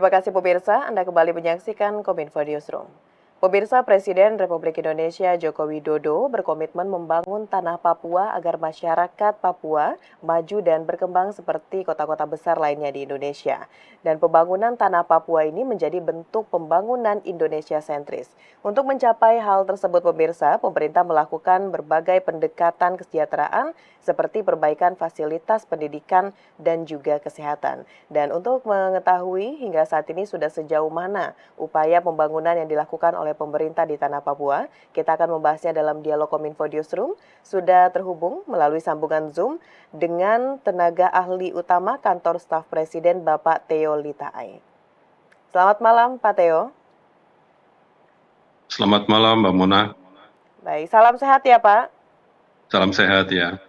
Terima kasih pemirsa, Anda kembali menyaksikan Kominfo Newsroom. Pemirsa, Presiden Republik Indonesia Joko Widodo berkomitmen membangun tanah Papua agar masyarakat Papua maju dan berkembang seperti kota-kota besar lainnya di Indonesia. Dan pembangunan tanah Papua ini menjadi bentuk pembangunan Indonesia sentris. Untuk mencapai hal tersebut pemirsa, pemerintah melakukan berbagai pendekatan kesejahteraan seperti perbaikan fasilitas pendidikan dan juga kesehatan. Dan untuk mengetahui hingga saat ini sudah sejauh mana upaya pembangunan yang dilakukan oleh pemerintah di Tanah Papua, kita akan membahasnya dalam dialog Kominfo Newsroom. Sudah terhubung melalui sambungan Zoom dengan tenaga ahli utama Kantor Staf Presiden Bapak Theo Litae. Selamat malam Pak Theo. Selamat malam Mbak Mona. Baik, salam sehat ya Pak. Salam sehat ya.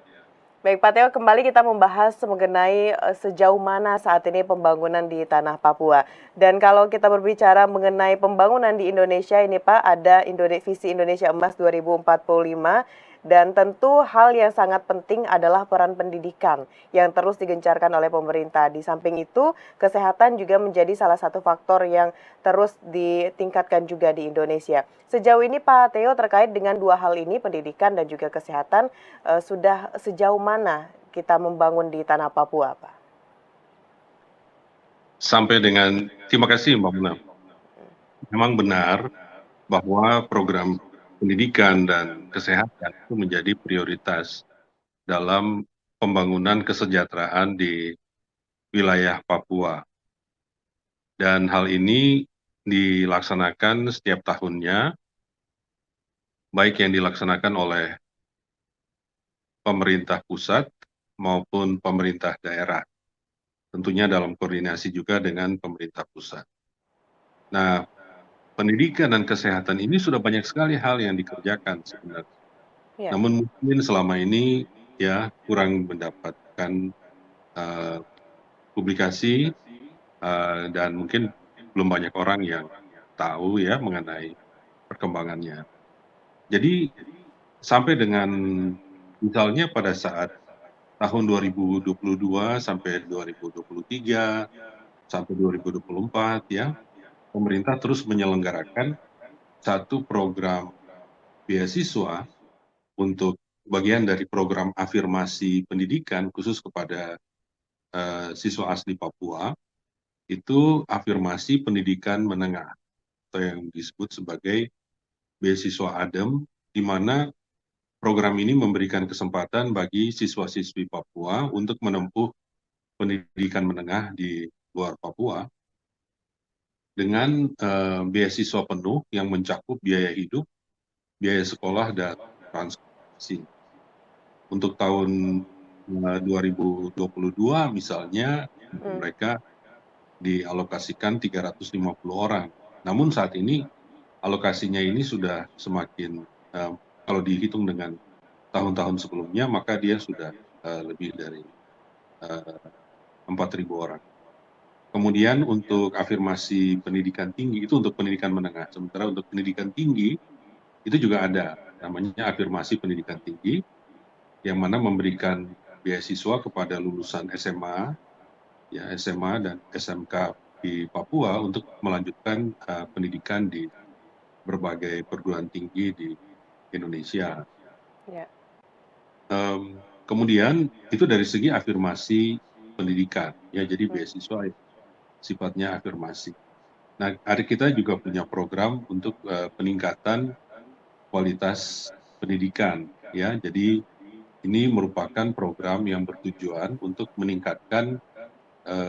Baik Pak Theo, kembali kita membahas mengenai sejauh mana saat ini pembangunan di Tanah Papua. Dan kalau kita berbicara mengenai pembangunan di Indonesia ini Pak, ada Visi Indonesia Emas 2045. Dan tentu hal yang sangat penting adalah peran pendidikan yang terus digencarkan oleh pemerintah. Di samping itu, kesehatan juga menjadi salah satu faktor yang terus ditingkatkan juga di Indonesia. Sejauh ini Pak Theo terkait dengan dua hal ini, pendidikan dan juga kesehatan, sudah sejauh mana kita membangun di Tanah Papua, Pak? Terima kasih Mbak Mona. Memang benar bahwa program pendidikan dan kesehatan itu menjadi prioritas dalam pembangunan kesejahteraan di wilayah Papua. Dan hal ini dilaksanakan setiap tahunnya, baik yang dilaksanakan oleh pemerintah pusat maupun pemerintah daerah. Tentunya dalam koordinasi juga dengan pemerintah pusat. Nah, pendidikan dan kesehatan ini sudah banyak sekali hal yang dikerjakan sebenarnya. Ya. Namun mungkin selama ini ya kurang mendapatkan publikasi dan mungkin belum banyak orang yang tahu ya mengenai perkembangannya. Jadi sampai dengan misalnya pada saat tahun 2022 sampai 2023 sampai 2024 ya, pemerintah terus menyelenggarakan satu program beasiswa untuk bagian dari program afirmasi pendidikan khusus kepada siswa asli Papua, itu afirmasi pendidikan menengah atau yang disebut sebagai beasiswa ADEM, di mana program ini memberikan kesempatan bagi siswa-siswi Papua untuk menempuh pendidikan menengah di luar Papua dengan beasiswa penuh yang mencakup biaya hidup, biaya sekolah, dan transportasi. Untuk tahun 2022 misalnya, mereka dialokasikan 350 orang. Namun saat ini alokasinya ini sudah semakin, kalau dihitung dengan tahun-tahun sebelumnya, maka dia sudah lebih dari 4.000 orang. Kemudian untuk afirmasi pendidikan tinggi, itu untuk pendidikan menengah. Sementara untuk pendidikan tinggi, itu juga ada, namanya afirmasi pendidikan tinggi, yang mana memberikan beasiswa kepada lulusan SMA, ya SMA dan SMK di Papua untuk melanjutkan pendidikan di berbagai perguruan tinggi di Indonesia. Ya. Kemudian itu dari segi afirmasi pendidikan, ya jadi beasiswa sifatnya afirmasi. Nah, ada kita juga punya program untuk peningkatan kualitas pendidikan, ya. Jadi ini merupakan program yang bertujuan untuk meningkatkan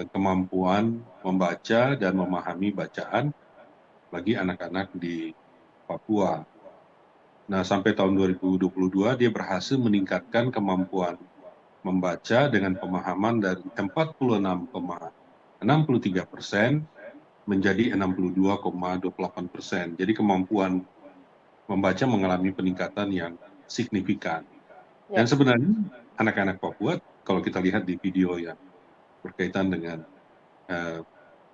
kemampuan membaca dan memahami bacaan bagi anak-anak di Papua. Nah, sampai tahun 2022 dia berhasil meningkatkan kemampuan membaca dengan pemahaman dari 46,63% menjadi 62,28%. Jadi kemampuan membaca mengalami peningkatan yang signifikan. Dan sebenarnya anak-anak Papua, kalau kita lihat di video yang berkaitan dengan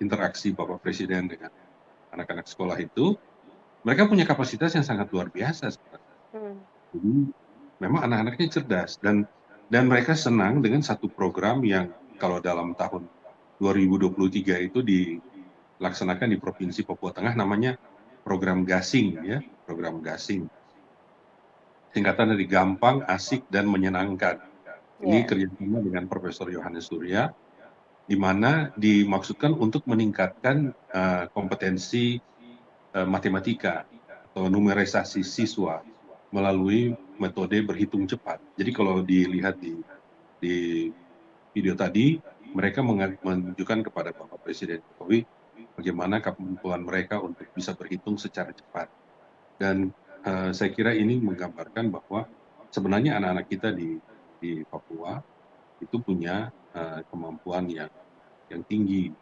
interaksi Bapak Presiden dengan anak-anak sekolah itu, mereka punya kapasitas yang sangat luar biasa sebenarnya. Jadi memang anak-anaknya cerdas dan mereka senang dengan satu program yang kalau dalam tahun 2023 itu laksanakan di Provinsi Papua Tengah namanya program Gasing ya, program Gasing. Singkatan dari gampang, asik, dan menyenangkan. Ini Ya. kerjasama dengan Profesor Yohanes Surya, di mana dimaksudkan untuk meningkatkan kompetensi matematika atau numerisasi siswa melalui metode berhitung cepat. Jadi kalau dilihat di video tadi, mereka menunjukkan kepada Bapak Presiden Jokowi bagaimana kemampuan mereka untuk bisa berhitung secara cepat. Dan saya kira ini menggambarkan bahwa sebenarnya anak-anak kita di Papua itu punya kemampuan yang tinggi.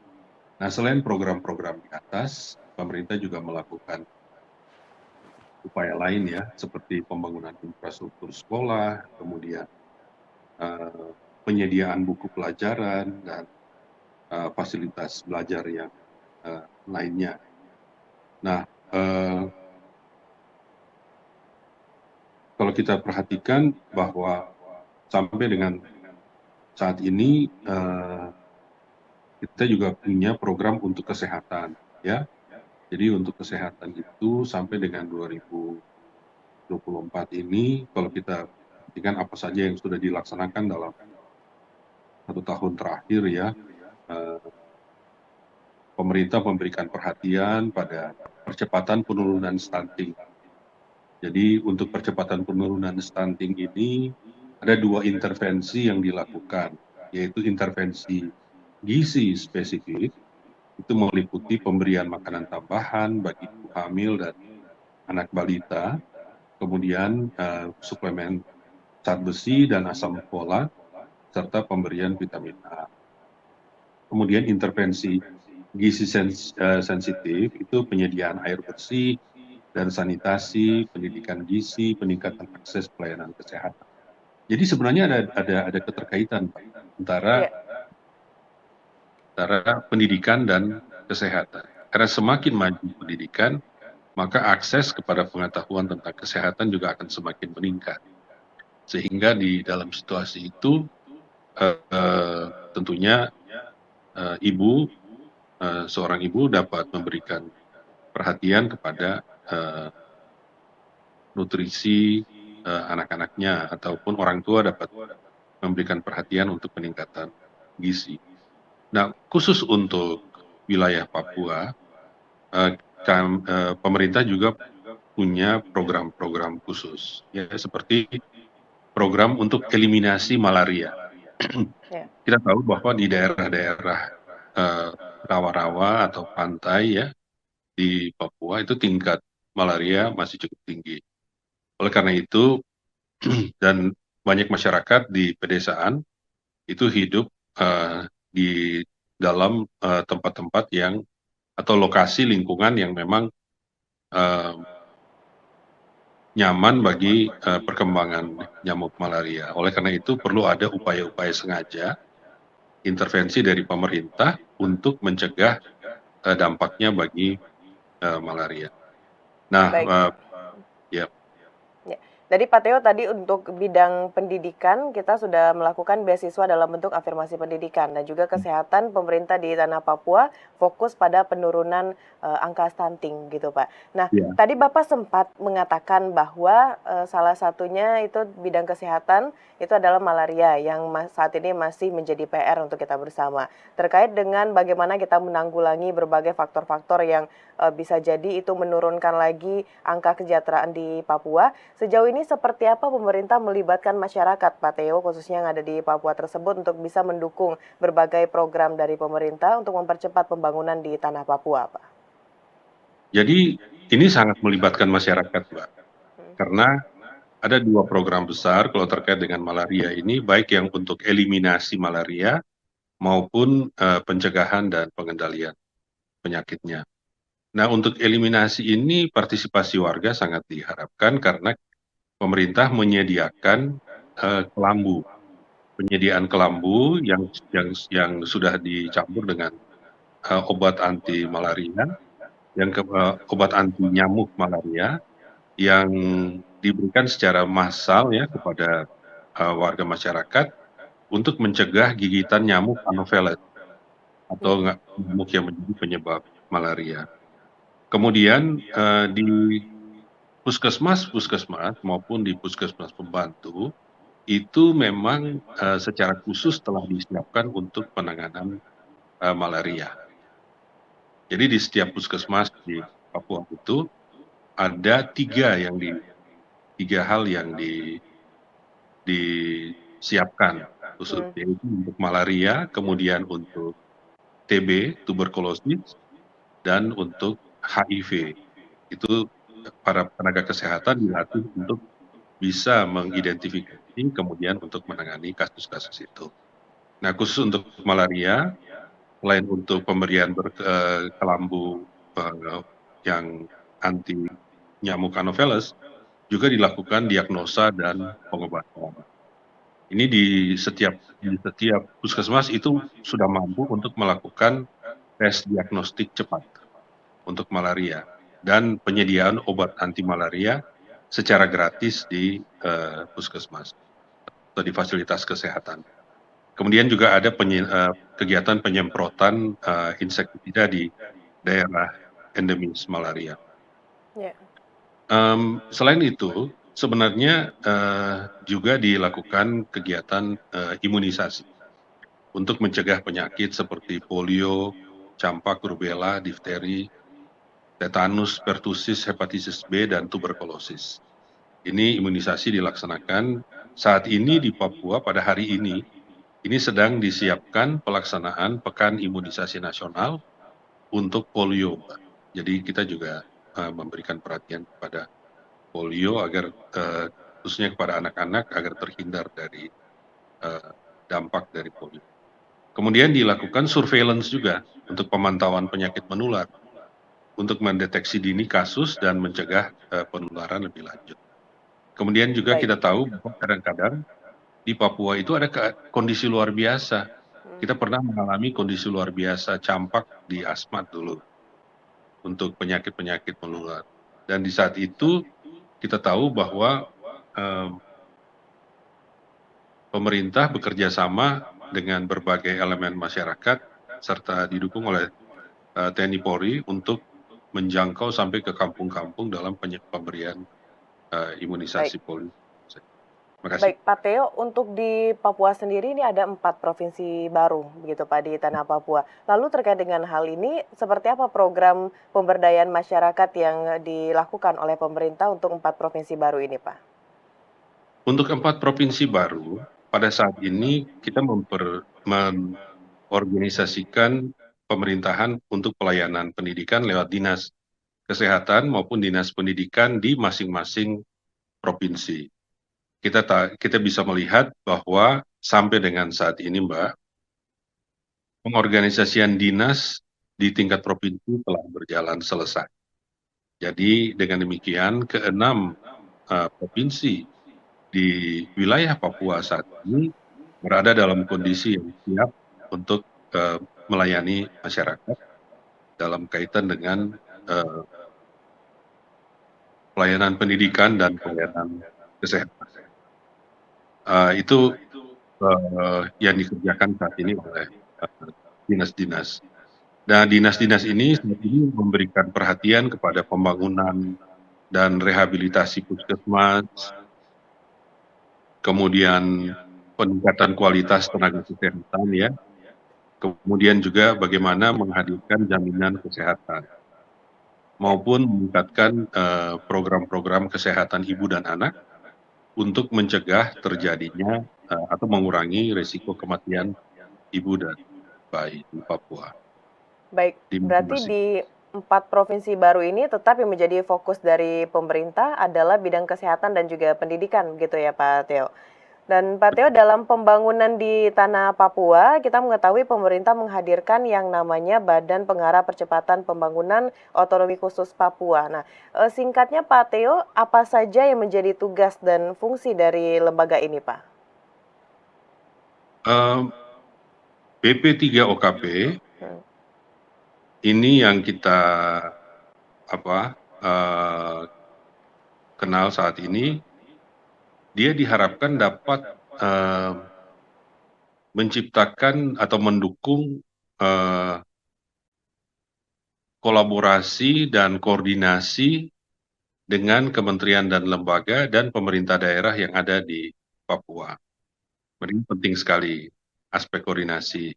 Nah, selain program-program di atas, pemerintah juga melakukan upaya lain ya, seperti pembangunan infrastruktur sekolah, kemudian penyediaan buku pelajaran dan fasilitas belajar yang lainnya. Nah, kalau kita perhatikan bahwa sampai dengan saat ini kita juga punya program untuk kesehatan, ya. Jadi untuk kesehatan itu sampai dengan 2024 ini, kalau kita perhatikan apa saja yang sudah dilaksanakan dalam 1 tahun terakhir ya, pemerintah memberikan perhatian pada percepatan penurunan stunting. Jadi untuk percepatan penurunan stunting ini ada 2 intervensi yang dilakukan, yaitu intervensi gizi spesifik, itu meliputi pemberian makanan tambahan bagi ibu hamil dan anak balita, kemudian suplemen zat besi dan asam folat, serta pemberian vitamin A. Kemudian intervensi gizi sensitif itu penyediaan air bersih dan sanitasi, pendidikan gizi, peningkatan akses pelayanan kesehatan. Jadi sebenarnya ada keterkaitan Pak, antara Ya. pendidikan dan kesehatan. Karena semakin maju pendidikan, maka akses kepada pengetahuan tentang kesehatan juga akan semakin meningkat. Sehingga di dalam situasi itu tentunya seorang ibu dapat memberikan perhatian kepada nutrisi anak-anaknya, ataupun orang tua dapat memberikan perhatian untuk peningkatan gizi. Nah, khusus untuk wilayah Papua, pemerintah juga punya program-program khusus, ya, seperti program untuk eliminasi malaria. Ya. Kita tahu bahwa di daerah-daerah rawa-rawa atau pantai ya di Papua itu tingkat malaria masih cukup tinggi. Oleh karena itu, dan banyak masyarakat di pedesaan itu hidup di dalam tempat-tempat yang atau lokasi lingkungan yang memang nyaman bagi perkembangan nyamuk malaria. Oleh karena itu perlu ada upaya-upaya sengaja intervensi dari pemerintah untuk mencegah dampaknya bagi malaria. Nah, Baik. ya. Ya. Jadi Pak Teo tadi untuk bidang pendidikan kita sudah melakukan beasiswa dalam bentuk afirmasi pendidikan dan juga kesehatan pemerintah di tanah Papua fokus pada penurunan angka stunting gitu Pak. Nah Ya. tadi Bapak sempat mengatakan bahwa salah satunya itu bidang kesehatan itu adalah malaria yang saat ini masih menjadi PR untuk kita bersama. Terkait dengan bagaimana kita menanggulangi berbagai faktor-faktor yang bisa jadi itu menurunkan lagi angka kesejahteraan di Papua. Sejauh ini seperti apa pemerintah melibatkan masyarakat, Pak Teo, khususnya yang ada di Papua tersebut untuk bisa mendukung berbagai program dari pemerintah untuk mempercepat pembangunan di tanah Papua, Pak? Jadi ini sangat melibatkan masyarakat, Mbak. Karena ada 2 program besar kalau terkait dengan malaria ini, baik yang untuk eliminasi malaria maupun pencegahan dan pengendalian penyakitnya. Nah, untuk eliminasi ini partisipasi warga sangat diharapkan karena pemerintah menyediakan kelambu, penyediaan kelambu yang sudah dicampur dengan obat anti malaria, obat anti nyamuk malaria yang diberikan secara massal ya kepada warga masyarakat untuk mencegah gigitan nyamuk Anopheles atau nyamuk yang menjadi penyebab malaria. Kemudian di puskesmas maupun di puskesmas pembantu itu memang secara khusus telah disiapkan untuk penanganan malaria. Jadi di setiap puskesmas di Papua itu ada tiga hal yang disiapkan khusus, yaitu untuk malaria, kemudian untuk TB, tuberkulosis, dan untuk HIV. Itu para tenaga kesehatan dilatih untuk bisa mengidentifikasi, kemudian untuk menangani kasus-kasus itu. Nah, khusus untuk malaria, selain untuk pemberian kelambu yang anti nyamuk Anopheles, juga dilakukan diagnosa dan pengobatan. Ini di setiap puskesmas itu sudah mampu untuk melakukan tes diagnostik cepat untuk malaria dan penyediaan obat anti malaria secara gratis di puskesmas atau di fasilitas kesehatan. Kemudian juga ada kegiatan penyemprotan insektisida di daerah endemis malaria. Ya. Selain itu, sebenarnya juga dilakukan kegiatan imunisasi untuk mencegah penyakit seperti polio, campak, rubella, difteri, tetanus, pertusis, hepatitis B, dan tuberkulosis. Ini imunisasi dilaksanakan saat ini di Papua pada hari ini sedang disiapkan pelaksanaan Pekan Imunisasi Nasional untuk polio. Jadi kita juga memberikan perhatian kepada polio agar khususnya kepada anak-anak agar terhindar dari dampak dari polio. Kemudian dilakukan surveillance juga untuk pemantauan penyakit menular untuk mendeteksi dini kasus dan mencegah penularan lebih lanjut. Kemudian juga kita tahu bahwa kadang-kadang di Papua itu ada kondisi luar biasa. Kita pernah mengalami kondisi luar biasa campak di Asmat dulu untuk penyakit-penyakit menular. Dan di saat itu kita tahu bahwa pemerintah bekerja sama dengan berbagai elemen masyarakat serta didukung oleh TNI Polri untuk menjangkau sampai ke kampung-kampung dalam pemberian imunisasi polio. Terima kasih. Baik, Pak Teo, untuk di Papua sendiri ini ada 4 provinsi baru, begitu Pak, di tanah Papua. Lalu terkait dengan hal ini, seperti apa program pemberdayaan masyarakat yang dilakukan oleh pemerintah untuk 4 provinsi baru ini, Pak? Untuk 4 provinsi baru, pada saat ini kita mengorganisasikan pemerintahan untuk pelayanan pendidikan lewat dinas kesehatan maupun dinas pendidikan di masing-masing provinsi. Kita bisa melihat bahwa sampai dengan saat ini, Mbak, pengorganisasian dinas di tingkat provinsi telah berjalan selesai. Jadi dengan demikian keenam provinsi di wilayah Papua saat ini berada dalam kondisi yang siap untuk melayani masyarakat dalam kaitan dengan pelayanan pendidikan dan pelayanan kesehatan. Itu yang dikerjakan saat ini oleh dinas-dinas. Nah, dinas-dinas ini saat ini memberikan perhatian kepada pembangunan dan rehabilitasi puskesmas, kemudian peningkatan kualitas tenaga kesehatan ya, kemudian juga bagaimana menghadirkan jaminan kesehatan, maupun meningkatkan program-program kesehatan ibu dan anak untuk mencegah terjadinya atau mengurangi risiko kematian ibu dan bayi di Papua. Baik, berarti di 4 provinsi baru ini tetap yang menjadi fokus dari pemerintah adalah bidang kesehatan dan juga pendidikan, gitu ya Pak Teo. Dan Pak Teo, dalam pembangunan di tanah Papua, kita mengetahui pemerintah menghadirkan yang namanya Badan Pengarah Percepatan Pembangunan Otonomi Khusus Papua. Nah, singkatnya Pak Teo, apa saja yang menjadi tugas dan fungsi dari lembaga ini, Pak? BP3OKP ini yang kita kenal saat ini, dia diharapkan dapat menciptakan atau mendukung kolaborasi dan koordinasi dengan kementerian dan lembaga dan pemerintah daerah yang ada di Papua. Ini penting sekali aspek koordinasi.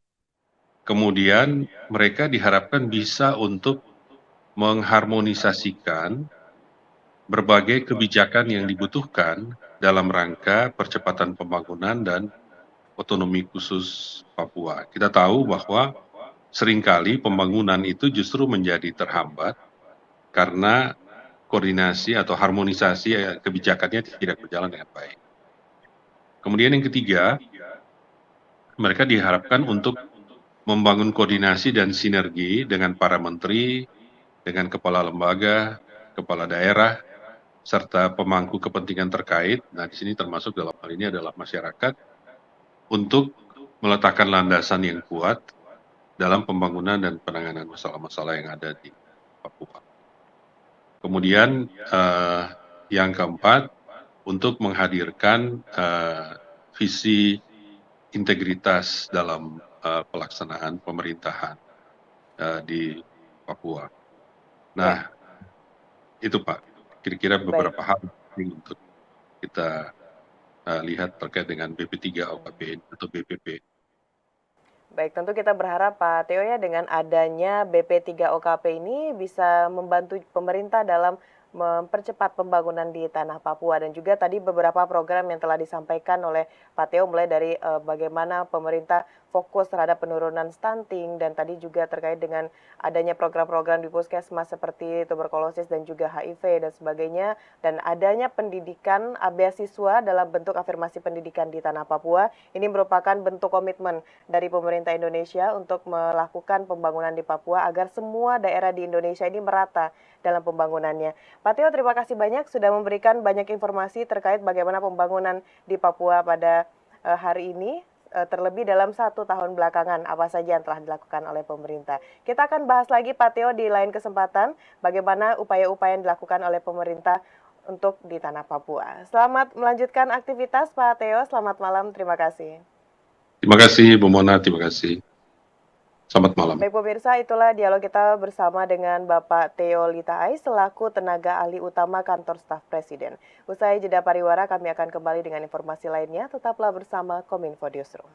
Kemudian mereka diharapkan bisa untuk mengharmonisasikan berbagai kebijakan yang dibutuhkan dalam rangka percepatan pembangunan dan otonomi khusus Papua. Kita tahu bahwa seringkali pembangunan itu justru menjadi terhambat karena koordinasi atau harmonisasi kebijakannya tidak berjalan dengan baik. Kemudian yang ketiga, mereka diharapkan untuk membangun koordinasi dan sinergi dengan para menteri, dengan kepala lembaga, kepala daerah, serta pemangku kepentingan terkait. Nah, di sini termasuk dalam hal ini adalah masyarakat, untuk meletakkan landasan yang kuat dalam pembangunan dan penanganan masalah-masalah yang ada di Papua. Kemudian yang keempat, untuk menghadirkan visi integritas dalam pelaksanaan pemerintahan di Papua. Nah, itu Pak, kira-kira beberapa hal untuk kita lihat terkait dengan BP3 OKP atau BPP. Baik, tentu kita berharap Pak Teo ya dengan adanya BP3 OKP ini bisa membantu pemerintah dalam mempercepat pembangunan di tanah Papua dan juga tadi beberapa program yang telah disampaikan oleh Pak Teo mulai dari bagaimana pemerintah fokus terhadap penurunan stunting dan tadi juga terkait dengan adanya program-program di puskesmas seperti tuberkulosis dan juga HIV dan sebagainya dan adanya pendidikan beasiswa dalam bentuk afirmasi pendidikan di tanah Papua ini merupakan bentuk komitmen dari pemerintah Indonesia untuk melakukan pembangunan di Papua agar semua daerah di Indonesia ini merata dalam pembangunannya. Pak Teo, terima kasih banyak sudah memberikan banyak informasi terkait bagaimana pembangunan di Papua pada hari ini, terlebih dalam 1 tahun belakangan apa saja yang telah dilakukan oleh pemerintah. Kita akan bahas lagi Pak Teo di lain kesempatan bagaimana upaya-upaya yang dilakukan oleh pemerintah untuk di tanah Papua. Selamat melanjutkan aktivitas Pak Teo, selamat malam, terima kasih. Terima kasih Bu Mona, terima kasih. Selamat malam. Baik pemirsa, itulah dialog kita bersama dengan Bapak Teo Litaai selaku tenaga ahli utama kantor staf Presiden. Usai jeda pariwara kami akan kembali dengan informasi lainnya, tetaplah bersama Kominfo Newsroom.